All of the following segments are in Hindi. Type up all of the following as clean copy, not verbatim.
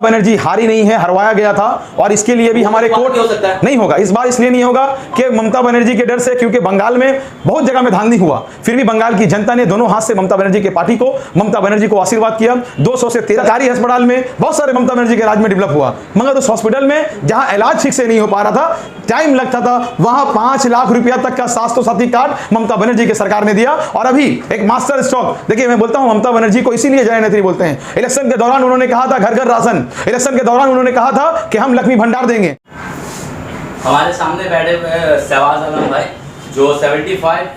बनर्जी हारी नहीं है, हरवाया गया था और इसके लिए भी हमारे कोर्ट नहीं होगा। इस बार इसलिए नहीं होगा कि ममता बनर्जी के डर से, क्योंकि बंगाल में बहुत जगह में धांधली हुआ, फिर भी बंगाल की जनता ने दोनों हाथ से ममता बनर्जी के पार्टी को, ममता बनर्जी को आशीर्वाद किया। 200 से 13 सरकारी अस्पताल में बहुत सारे ममता बनर्जी के राज में डेवलप हुआ, मगर उस हॉस्पिटल में जहां इलाज ठीक से नहीं हो पा रहा था, टाइम लगता था, वहां 5 लाख रुपया तक का स्वास्थ्य साथी कार्ड ममता बनर्जी की सरकार ने दिया। और अभी एक मास्टर स्ट्रोक, देखिए मैं बोलता हूं ममता बनर्जी को इसीलिए जय नेत्री बोलते हैं। इलेक्शन के दौरान उन्होंने कहा था घर घर राशन, इलेक्शन के दौरान उन्होंने कहा था कि हम लक्ष्मी भंडार देंगे। हमारे सामने बैठे हुए शहबाज आलम भाई, जो 75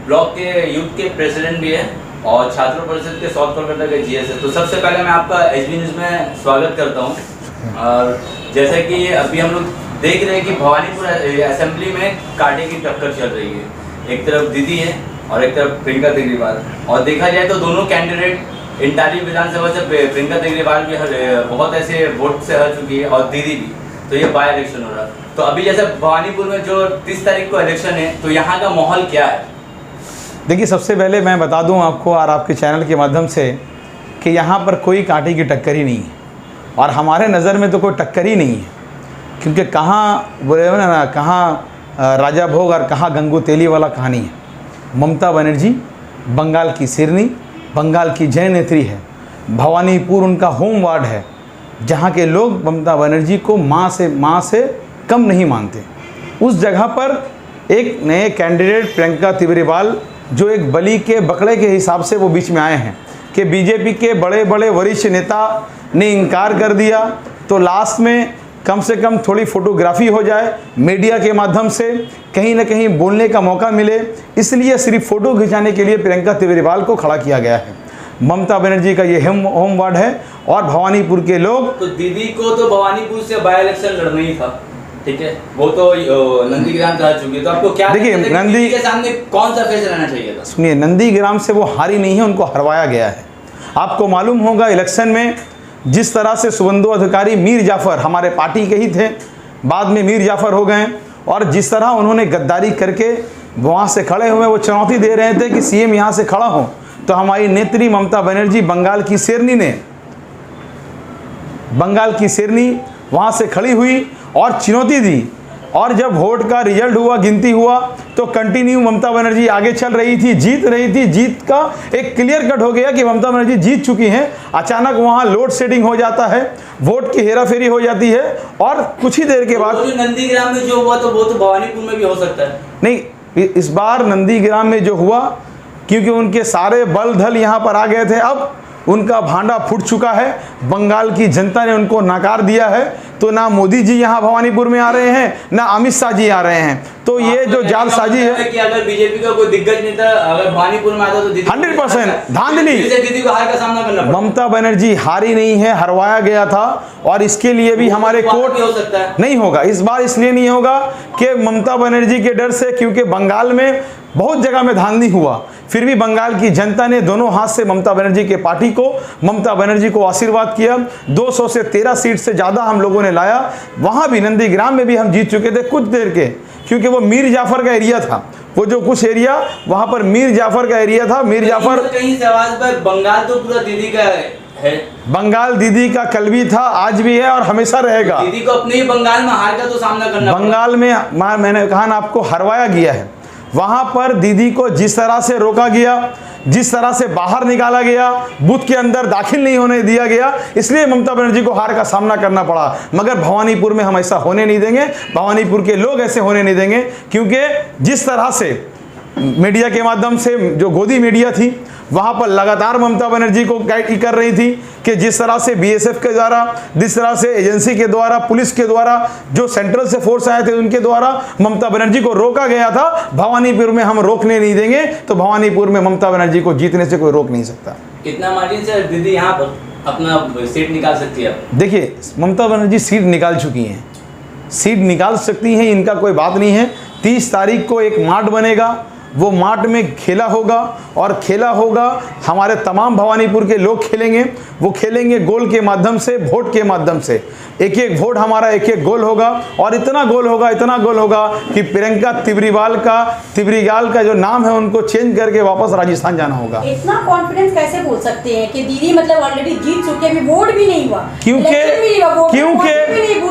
ब्लॉक के यूथ के प्रेसिडेंट भी है और छात्र परिषद के साउथ कोलकाता के जीएस है। तो सबसे पहले मैं आपका एचबी न्यूज़ में स्वागत करता हूं। और जैसे कि अभी हम लोग देख रहे हैं कि भवानीपुर असेंबली में कांटे की टक्कर चल रही है, एक तरफ दीदी है और एक तरफ प्रियंका तेजरीवाल। और देखा जाए तो दोनों कैंडिडेट इंटारी विधानसभा से प्रियंका तेजरीवाल भी बहुत ऐसे वोट से हार चुकी है और दीदी भी। तो ये बाय इलेक्शन हो रहा है। तो अभी जैसे भवानीपुर में जो 30 तारीख को इलेक्शन है, तो यहाँ का माहौल क्या है? देखिए सबसे पहले मैं बता दूं आपको और आपके चैनल के माध्यम से कि यहाँ पर कोई कांटे की टक्कर ही नहीं है और हमारे नज़र में तो कोई टक्कर ही नहीं है, क्योंकि कहाँ बोले ना, कहाँ राजा भोग और कहाँ गंगू तेली वाला कहानी है। ममता बनर्जी बंगाल की सिरनी, बंगाल की जय नेत्री है। भवानीपुर उनका होम वार्ड है, जहाँ के लोग ममता बनर्जी को माँ से कम नहीं मानते। उस जगह पर एक नए कैंडिडेट प्रियंका तेजरीवाल, जो एक बलि के बकरे के हिसाब से वो बीच में आए हैं कि बीजेपी के बड़े बड़े वरिष्ठ नेता ने इनकार कर दिया, तो लास्ट में कम से कम थोड़ी फोटोग्राफी हो जाए, मीडिया के माध्यम से कहीं ना कहीं बोलने का मौका मिले, इसलिए सिर्फ फ़ोटो खिंचाने के लिए प्रियंका तेजरीवाल को खड़ा किया गया है। ममता बनर्जी का ये होम वार्ड है और भवानीपुर के लोग, तो दीदी को तो भवानीपुर से बाय इलेक्शन लड़ना ही था, ठीक है, वो तो नंदीग्राम से हार चुकी है। तो आपको क्या देखिए नंदी के सामने कौन सा फेस रहना चाहिए था? सुनिए, नंदीग्राम से वो हारी नहीं है, उनको हरवाया गया है। आपको मालूम होगा इलेक्शन में जिस तरह से शुभेंदु अधिकारी, मीर जाफ़र हमारे पार्टी के ही थे, बाद में मीर जाफ़र हो गए, और जिस तरह उन्होंने गद्दारी करके वहाँ से खड़े हुए वो चुनौती दे रहे थे कि सीएम यहाँ से खड़ा हो, तो हमारी नेत्री ममता बनर्जी बंगाल की शेरनी वहाँ से खड़ी हुई और चुनौती दी। और जब वोट का रिजल्ट हुआ, गिनती हुआ, तो कंटिन्यू ममता बनर्जी आगे चल रही थी, जीत रही थी। जीत का एक क्लियर कट हो गया कि ममता बनर्जी जीत चुकी हैं। अचानक वहां लोड शेडिंग हो जाता है, वोट की हेराफेरी हो जाती है और कुछ ही देर के बाद नंदीग्राम में जो हुआ तो वो तो भवानीपुर में भी हो सकता है। नहीं, इस बार नंदीग्राम में जो हुआ, क्योंकि उनके सारे बल धल यहाँ पर आ गए थे, अब उनका भांडा फूट चुका है। बंगाल की जनता ने उनको नकार दिया है। तो ना मोदी जी यहाँ भवानीपुर में आ रहे हैं, ना अमित शाह जी आ रहे हैं। तो ये जो जालसाजी है कि अगर बीजेपी का कोई दिग्गज नेता अगर भवानीपुर में आता तो 100% धांधली, दीदी को हार का सामना करना पड़ा। ममता बनर्जी हारी नहीं है, हरवाया गया था और इसके लिए भी हमारे कोर्ट हो सकता है नहीं होगा। इस बार इसलिए नहीं होगा कि ममता बनर्जी के डर से, क्योंकि बंगाल में बहुत जगह में धांधली हुआ, फिर भी बंगाल की जनता ने दोनों हाथ से ममता बनर्जी के पार्टी को, ममता बनर्जी को आशीर्वाद किया। 200 से 13 सीट से ज़्यादा हम लोगों ने लाया। वहाँ भी नंदीग्राम में भी हम जीत चुके थे कुछ देर के, क्योंकि वो मीर जाफ़र का एरिया था। वो जो कुछ एरिया वहाँ पर मीर जाफ़र का एरिया था। मीर जाफ़र कहीं सवाल पर बंगाल तो पूरा दीदी का है। बंगाल दीदी का कल भी था, आज भी है और हमेशा रहेगा। दीदी को अपने ही बंगाल में हार का तो सामना करना बंगाल में मैंने कहा ना आपको, हरवाया गया है। वहां पर दीदी को जिस तरह से रोका गया, जिस तरह से बाहर निकाला गया, बूथ के अंदर दाखिल नहीं होने दिया गया, इसलिए ममता बनर्जी को हार का सामना करना पड़ा। मगर भवानीपुर में हम ऐसा होने नहीं देंगे, भवानीपुर के लोग ऐसे होने नहीं देंगे, क्योंकि जिस तरह से मीडिया के माध्यम से जो गोदी मीडिया थी, वहां पर लगातार ममता बनर्जी को गाइड कर रही थी कि जिस तरह से बीएसएफ के द्वारा, जिस तरह से एजेंसी के द्वारा, पुलिस के द्वारा, जो सेंट्रल से फोर्स आए थे उनके द्वारा ममता बनर्जी को रोका गया था। भवानीपुर में हम रोकने नहीं देंगे, तो भवानीपुर में ममता बनर्जी को जीतने से कोई रोक नहीं सकता। कितना मार्जिन से दीदी यहाँ पर अपना सीट निकाल सकती है? देखिए ममता बनर्जी सीट निकाल चुकी हैं, सीट निकाल सकती हैं, इनका कोई बात नहीं है। 30 तारीख को एक मार्ट बनेगा वो माठ में खेला होगा और खेला होगा हमारे तमाम भवानीपुर के लोग खेलेंगे। वो खेलेंगे गोल के माध्यम से, वोट के माध्यम से। एक एक वोट हमारा एक एक गोल होगा और इतना गोल होगा, इतना गोल होगा कि प्रियंका तिब्रीवाल का जो नाम है उनको चेंज करके वापस राजस्थान जाना होगा। इतना कॉन्फिडेंस कैसे बोल सकते हैं कि दीदी मतलब ऑलरेडी जीत चुके, अभी वोट भी नहीं हुआ? क्योंकि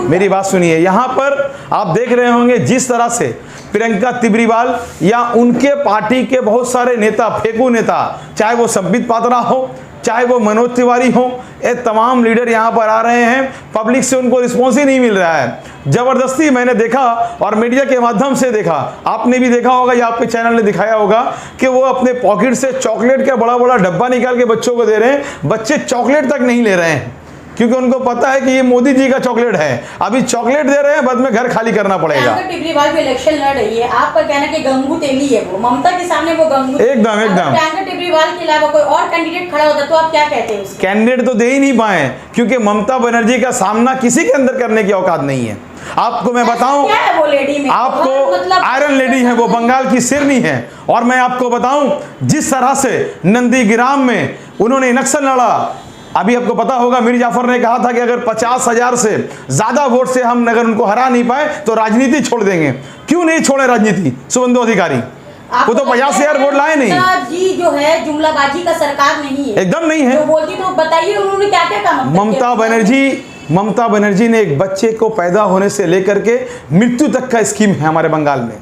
मेरी बात सुनिए, यहाँ पर आप देख रहे होंगे जिस तरह से प्रियंका तिब्रीवाल या उनके पार्टी के बहुत सारे नेता, फेंकू नेता, चाहे वो संबित पात्रा हो, चाहे वो मनोज तिवारी हो, ये तमाम लीडर यहाँ पर आ रहे हैं। पब्लिक से उनको रिस्पॉन्स ही नहीं मिल रहा है। जबरदस्ती मैंने देखा और मीडिया के माध्यम से देखा, आपने भी देखा होगा या आपके चैनल ने दिखाया होगा कि वो अपने पॉकेट से चॉकलेट का बड़ा बड़ा डब्बा निकाल के बच्चों को दे रहे हैं। बच्चे चॉकलेट तक नहीं ले रहे हैं क्योंकि उनको पता है कि ये मोदी जी का चॉकलेट है। अभी चॉकलेट दे रहे हैं, बाद में घर खाली करना पड़ेगा। टिब्रीवाल भी इलेक्शन लड़ रही है, आपका कहना कि गंगू तेली है वो, ममता के सामने वो गंगू एकदम। प्रियंका टिब्रीवाल के अलावा कोई और कैंडिडेट खड़ा होता तो आप क्या कहते हैं? कैंडिडेट तो दे ही नहीं पाए क्योंकि ममता बनर्जी का सामना किसी के अंदर करने की औकात नहीं है। आपको मैं बताऊं, क्या है वो लेडी में? आपको मतलब आयरन लेडी है वो, बंगाल की शेरनी है। और मैं आपको बताऊं जिस तरह से नंदीग्राम में उन्होंने नक्सल लड़ा, अभी आपको पता होगा मीर जाफर ने कहा था कि अगर 50,000 से ज्यादा वोट से हम अगर उनको हरा नहीं पाए तो राजनीति छोड़ देंगे। क्यों नहीं छोड़े राजनीति शुभेंदु अधिकारी? वो तो 50,000 वोट लाए नहीं। जी जो है जुमलाबाजी का सरकार नहीं है, एकदम नहीं है। जो बोलती तो बताइए उन्होंने क्या क्या काम। ममता बनर्जी ने एक बच्चे को पैदा होने से लेकर के मृत्यु तक का स्कीम है हमारे बंगाल में।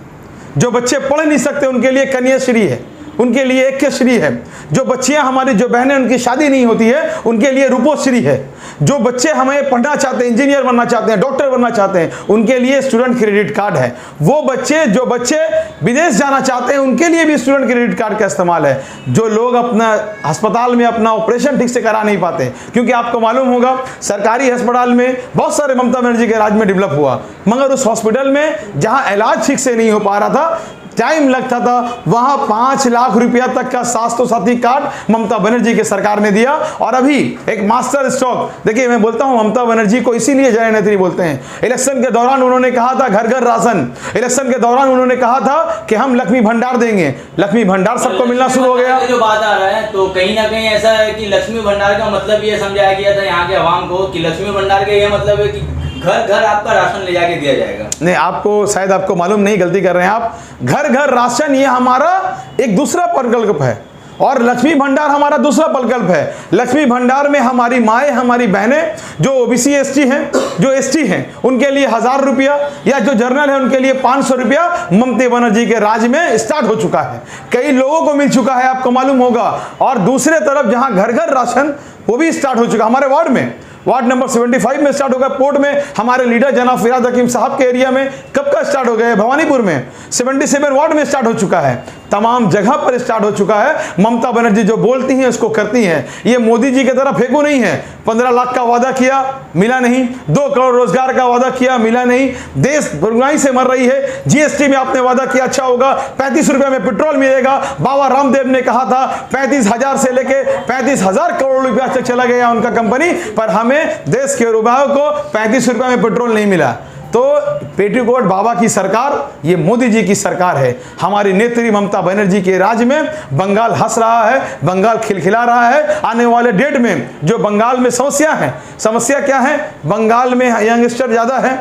जो बच्चे पढ़ नहीं सकते उनके लिए कन्याश्री है, उनके लिए ऐक्यश्री है। जो बच्चियां हमारी, जो बहनें उनकी शादी नहीं होती है, उनके लिए रूपोश्री है। जो बच्चे हमें पढ़ना चाहते हैं, इंजीनियर बनना चाहते हैं, डॉक्टर बनना चाहते हैं, उनके लिए स्टूडेंट क्रेडिट कार्ड है। वो बच्चे जो बच्चे विदेश जाना चाहते हैं उनके लिए भी स्टूडेंट क्रेडिट कार्ड का इस्तेमाल है। जो लोग अपना अस्पताल में अपना ऑपरेशन ठीक से करा नहीं पाते, क्योंकि आपको मालूम होगा सरकारी अस्पताल में बहुत सारे ममता बनर्जी के राज में डेवलप हुआ, मगर उस हॉस्पिटल में जहां इलाज ठीक से नहीं हो पा रहा था, टाइम लगता था, वहां 5 लाख रुपया तक का स्वास्थ्य साथी कार्ड ममता बनर्जी की सरकार ने दिया। और अभी एक मास्टर स्ट्रोक, देखिए मैं बोलता हूं ममता बनर्जी को इसीलिए जय नेत्री बोलते हैं। इलेक्शन के दौरान उन्होंने कहा था घर घर राशन, इलेक्शन के दौरान उन्होंने कहा था कि हम लक्ष्मी भंडार देंगे, लक्ष्मी भंडार सबको मिलना शुरू हो गया। जो बात आ रहा है तो कहीं ना कहीं ऐसा है कि लक्ष्मी भंडार का मतलब ये समझाया गया था यहाँ के आवाम को कि लक्ष्मी भंडार का ये मतलब है कि घर घर आपका राशन ले जाके दिया जाएगा। नहीं, आपको शायद आपको मालूम नहीं, गलती कर रहे हैं आप। घर घर राशन ये हमारा एक दूसरा प्रकल्प है और लक्ष्मी भंडार हमारा दूसरा प्रकल्प है। लक्ष्मी भंडार में हमारी माएँ, हमारी बहनें जो ओबीसी एसटी हैं, जो एसटी हैं, उनके लिए 1000 रुपया, या जो जर्नल है उनके लिए 500 रुपया ममता बनर्जी के राज में स्टार्ट हो चुका है। कई लोगों को मिल चुका है, आपको मालूम होगा। और दूसरे तरफ जहां घर घर राशन वो भी स्टार्ट हो चुका हमारे वार्ड में, वार्ड नंबर 75 में स्टार्ट हो गया। पोर्ट में हमारे लीडर जनाब फिराद हकीम साहब के एरिया में कब का स्टार्ट हो गया है? भवानीपुर में 77 वार्ड में स्टार्ट हो चुका है। तमाम जगह पर स्टार्ट हो चुका है। ममता बनर्जी जो बोलती हैं उसको करती हैं। ये मोदी जी की तरह फेंकू नहीं है। 15 लाख का वादा किया, मिला नहीं। 2 करोड़ रोजगार का वादा किया, मिला नहीं। देश महंगाई से मर रही है। जीएसटी में आपने वादा किया अच्छा होगा, 35 रुपये में पेट्रोल मिलेगा। बाबा रामदेव ने कहा था 35,000 से लेके 35,000 करोड़ रुपया तक चला गया उनका कंपनी, पर हमें देश के युवाओं को 35 रुपये में पेट्रोल नहीं मिला। तो पेटीकोट बाबा की सरकार, ये मोदी जी की सरकार है। हमारी नेत्री ममता बनर्जी के राज में बंगाल हंस रहा है, बंगाल खिलखिला रहा है। आने वाले डेट में जो बंगाल में समस्या है, समस्या क्या है? बंगाल में यंगस्टर ज़्यादा है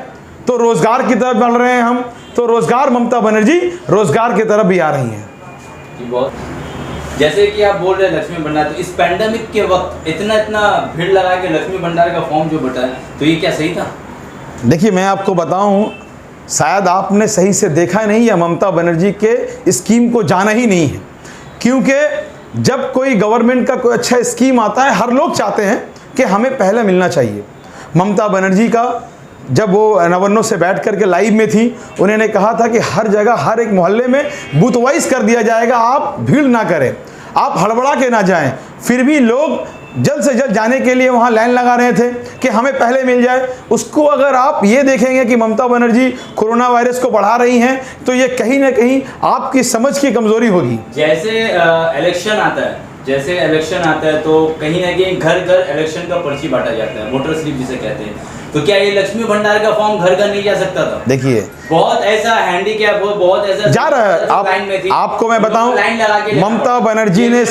तो रोजगार की तरफ बढ़ रहे हैं हम, तो रोजगार ममता बनर्जी रोजगार की तरफ भी आ रही हैं। बहुत जैसे कि आप बोल रहे हैं लक्ष्मी भंडार, तो इस पैंडेमिक के वक्त इतना भीड़ लगा के लक्ष्मी भंडार का फॉर्म जो बटा है, तो ये क्या सही था? देखिए मैं आपको बताऊं, शायद आपने सही से देखा नहीं या ममता बनर्जी के स्कीम को जाना ही नहीं है। क्योंकि जब कोई गवर्नमेंट का कोई अच्छा स्कीम आता है, हर लोग चाहते हैं कि हमें पहले मिलना चाहिए। ममता बनर्जी का जब वो नवन्नो से बैठ करके लाइव में थी, उन्होंने कहा था कि हर जगह हर एक मोहल्ले में बूथ वाइज कर दिया जाएगा, आप भीड़ ना करें, आप हड़बड़ा के ना जाएं। फिर भी लोग जल्द से जल्द जाने के लिए वहां लाइन लगा रहे थे कि हमें पहले मिल जाए। उसको अगर आप ये देखेंगे कि ममता बनर्जी कोरोना वायरस को बढ़ा रही हैं, तो ये कहीं ना कहीं आपकी समझ की कमजोरी होगी। जैसे इलेक्शन आता है, जैसे इलेक्शन आता है तो कहीं ना कहीं घर घर इलेक्शन का पर्ची बांटा जाता है, वोटर स्लिप जिसे कहते हैं, तो क्या ये लक्ष्मी भंडार का फॉर्म घर घर नहीं जा सकता था? देखिए बहुत ऐसा हैंडीकैप हो, बहुत ऐसा जा रहा है। लाइन में थी, आपको मैं बताऊं, लाइन लगा के ममता बनर्जी ने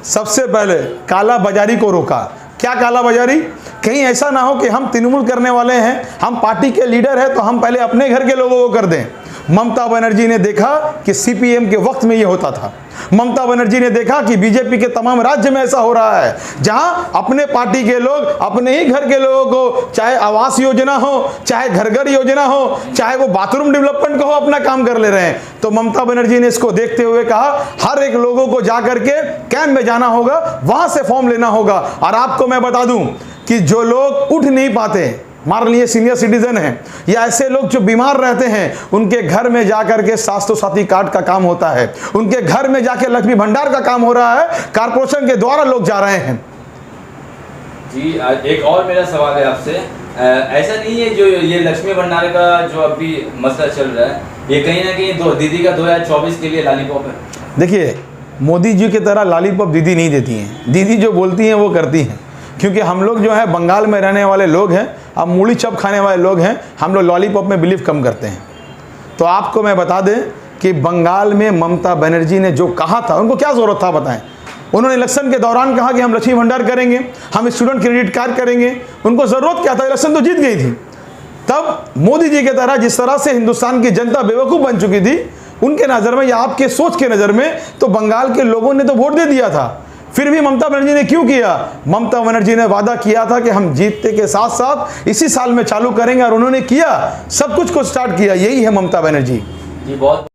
सबसे पहले काला बाजारी को रोका। क्या काला बाजारी? कहीं ऐसा ना हो कि हम तृणमूल करने वाले हैं, हम पार्टी के लीडर हैं, तो हम पहले अपने घर के लोगों को कर दें। ममता बनर्जी ने देखा कि सीपीएम के वक्त में ये होता था। ममता बनर्जी ने देखा कि बीजेपी के तमाम राज्य में ऐसा हो रहा है, जहां अपने पार्टी के लोग अपने ही घर के लोगों को, चाहे आवास योजना हो, चाहे घर घर योजना हो, चाहे वो बाथरूम डेवलपमेंट का हो, अपना काम कर ले रहे हैं। तो ममता बनर्जी ने इसको देखते हुए कहा हर एक लोगों को जाकर के कैंप में जाना होगा, वहां से फॉर्म लेना होगा। और आपको मैं बता दूं कि जो लोग उठ नहीं पाते, मान लीजिए सीनियर सिटीजन हैं या ऐसे लोग जो बीमार रहते हैं, उनके घर में जाकर के स्वास्थ्य साथी कार्ड का काम होता है, उनके घर में जाके लक्ष्मी भंडार का काम हो रहा है, कारपोरेशन के द्वारा लोग जा रहे हैं। जी एक और मेरा सवाल है आपसे, ऐसा नहीं है जो ये लक्ष्मी भंडार का जो अभी मसला चल रहा है, ये कहीं ना कहीं दीदी का 2024 के लिए लॉलीपॉप है? देखिए, मोदी जी की तरह लॉलीपॉप दीदी नहीं देती हैं। दीदी जो बोलती हैं वो करती हैं, क्योंकि हम लोग जो है बंगाल में रहने वाले लोग हैं, अब मूली चप खाने वाले लोग हैं, हम लोग लॉलीपॉप में बिलीव कम करते हैं। तो आपको मैं बता दें कि बंगाल में ममता बनर्जी ने जो कहा था, उनको क्या ज़रूरत था बताएं? उन्होंने इलेक्शन के दौरान कहा कि हम लक्ष्मी भंडार करेंगे, हम स्टूडेंट क्रेडिट कार्ड करेंगे। उनको ज़रूरत क्या था? इलेक्शन तो जीत गई थी। तब मोदी जी की तरह जिस तरह से हिंदुस्तान की जनता बेवकूफ़ बन चुकी थी, उनके नज़र में या आपके सोच के नज़र में, तो बंगाल के लोगों ने तो वोट दे दिया था। फिर भी ममता बनर्जी ने क्यों किया? ममता बनर्जी ने वादा किया था कि हम जीतने के साथ साथ इसी साल में चालू करेंगे, और उन्होंने किया, सब कुछ को स्टार्ट किया। यही है ममता बनर्जी। जी बहुत